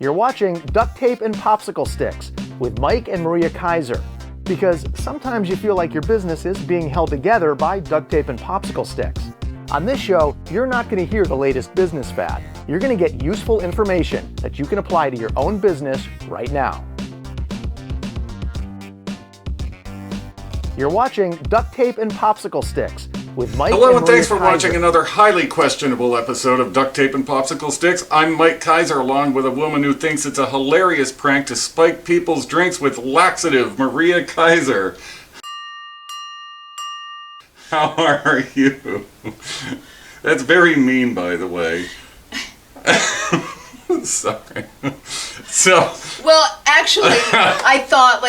You're watching Duct Tape and Popsicle Sticks with Mike and Maria Keiser. Because sometimes you feel like your business is being held together by duct tape and popsicle sticks. On this show, you're not going to hear the latest business fad. You're going to get useful information that you can apply to your own business right now. You're watching Duct Tape and Popsicle Sticks with Mike Hello and Maria thanks for Keiser. watching another highly questionable episode of Duct Tape and Popsicle Sticks. I'm Mike Keiser, along with a woman who thinks it's a hilarious prank to spike people's drinks with laxative, Maria Keiser. How are you? That's very mean, by the way. Sorry. Well, actually, I thought,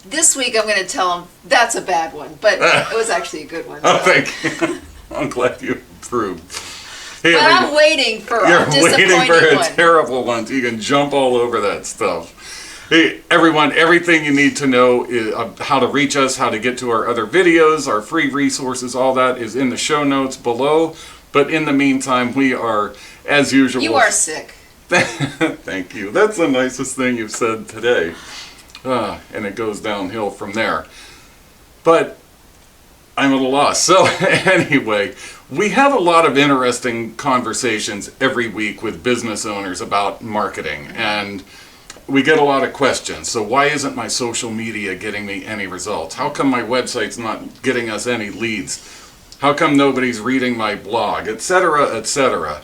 this week I'm going to tell him that's a bad one, but it was actually a good one. Oh, thank you. I'm glad you approved. Hey, but I'm waiting for a disappointing one. You're waiting for a terrible one so you can jump all over that stuff. Hey, everyone, everything you need to know is how to reach us, how to get to our other videos, our free resources, all that is in the show notes below. But in the meantime, we are, as usual... You are sick. Thank you. That's the nicest thing you've said today. And it goes downhill from there. But I'm at a loss. So anyway, we have a lot of interesting conversations every week with business owners about marketing. And we get a lot of questions. So why isn't my social media getting me any results? How come my website's not getting us any leads? How come nobody's reading my blog? Etc., etc.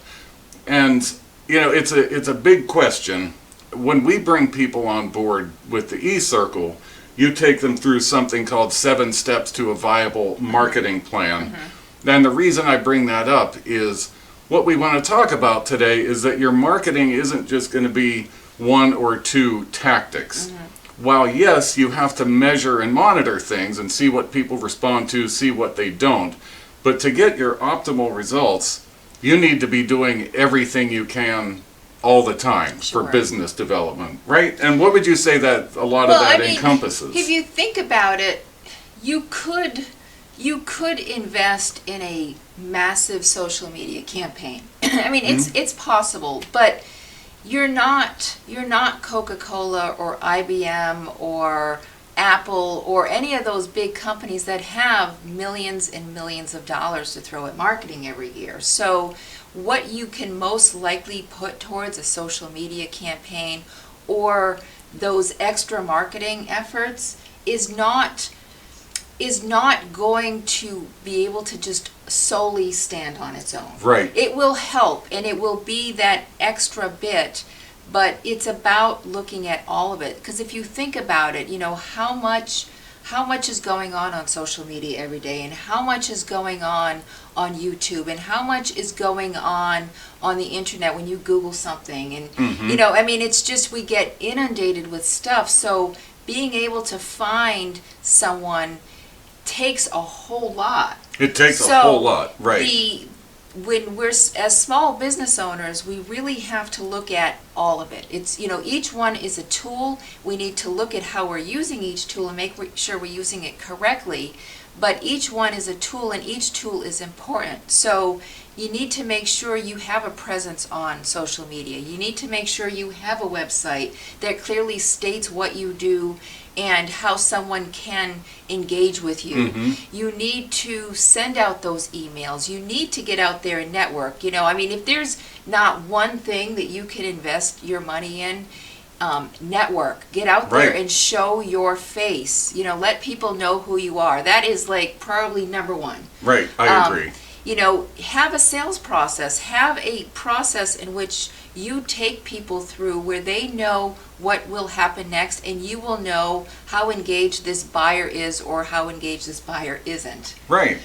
And, you know, it's a big question. When we bring people on board with the eCircle, you take them through something called 7 Steps to a Viable Marketing Plan. Mm-hmm. And the reason I bring that up is what we want to talk about today is that your marketing isn't just going to be 1 or 2 tactics. Mm-hmm. While yes, you have to measure and monitor things and see what people respond to, see what they don't. But to get your optimal results, you need to be doing everything you can all the time for business development, right? And what would you say that a lot of that encompasses? If you think about it, you could invest in a massive social media campaign. I mean, it's possible, but you're not Coca-Cola or IBM or Apple or any of those big companies that have millions and millions of dollars to throw at marketing every year. So what you can most likely put towards a social media campaign or those extra marketing efforts is not going to be able to just solely stand on its own. Right. It will help and it will be that extra bit, but it's about looking at all of it. Because if you think about it, you know, how much is going on social media every day, and how much is going on YouTube, and how much is going on the internet when you Google something, and you know, I mean, it's just we get inundated with stuff. So being able to find someone takes a whole lot. It takes a whole lot, right? When we're as small business owners, we really have to look at all of it. It's, you know, each one is a tool. We need to look at how we're using each tool and make sure we're using it correctly. But each one is a tool, and each tool is important. So you need to make sure you have a presence on social media. You need to make sure you have a website that clearly states what you do and how someone can engage with you. Mm-hmm. You need to send out those emails. You need to get out there and network. You know, I mean, if there's not one thing that you can invest your money in, network. Get out there and show your face. You know, let people know who you are. That is probably number one. Right, I agree. You know, have a sales process. Have a process in which you take people through where they know what will happen next, and you will know how engaged this buyer is or how engaged this buyer isn't. Right.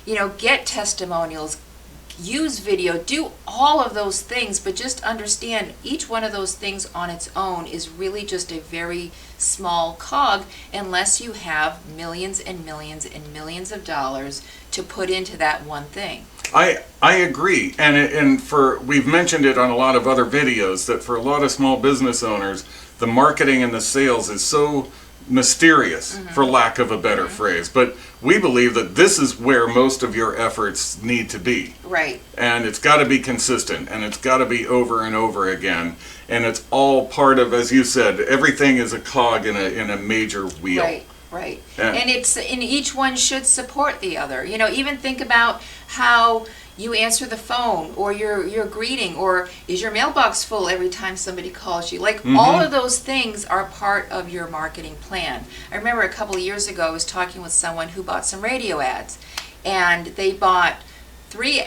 You know, get testimonials, use video, do all of those things, but just understand each one of those things on its own is really just a very small cog unless you have millions and millions and millions of dollars to put into that one thing. I agree, and we've mentioned it on a lot of other videos that for a lot of small business owners, the marketing and the sales is so mysterious, for lack of a better phrase. But we believe that this is where most of your efforts need to be. Right. And it's got to be consistent, and it's got to be over and over again. And it's all part of, as you said, everything is a cog in a major wheel. Right. Right. Yeah. And each one should support the other. You know, even think about how you answer the phone, or your greeting, or is your mailbox full every time somebody calls you. Like, all of those things are part of your marketing plan. I remember a couple of years ago I was talking with someone who bought some radio ads, and they bought three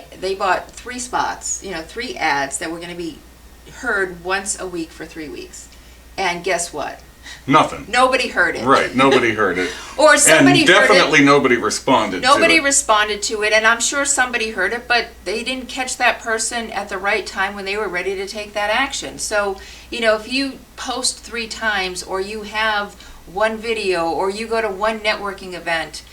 spots, 3 ads that were going to be heard once a week for 3 weeks. And guess what? Nothing. Nobody heard it. Right, nobody heard it. Or somebody and heard it. definitely nobody responded to it. Nobody responded to it, and I'm sure somebody heard it, but they didn't catch that person at the right time when they were ready to take that action. So, if you post 3 times, or you have one video, or you go to one networking event,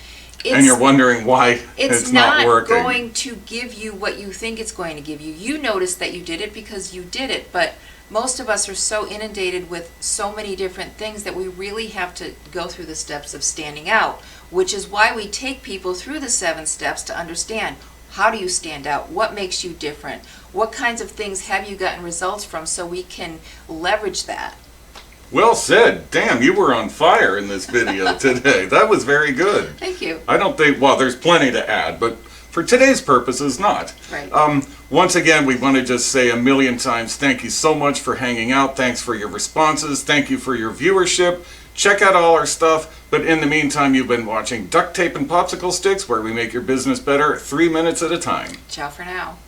and you're wondering why it's not working. Going to give you what you think it's going to give you. You notice that you did it because you did it, but most of us are so inundated with so many different things that we really have to go through the steps of standing out, which is why we take people through the 7 steps to understand, how do you stand out? What makes you different? What kinds of things have you gotten results from, so we can leverage that? Well said. Damn, you were on fire in this video today. That was very good. Thank you. I don't think, well, there's plenty to add, but for today's purposes, not. Right. Once again, we want to just say a million times, thank you so much for hanging out. Thanks for your responses. Thank you for your viewership. Check out all our stuff. But in the meantime, you've been watching Duct Tape and Popsicle Sticks, where we make your business better 3 minutes at a time. Ciao for now.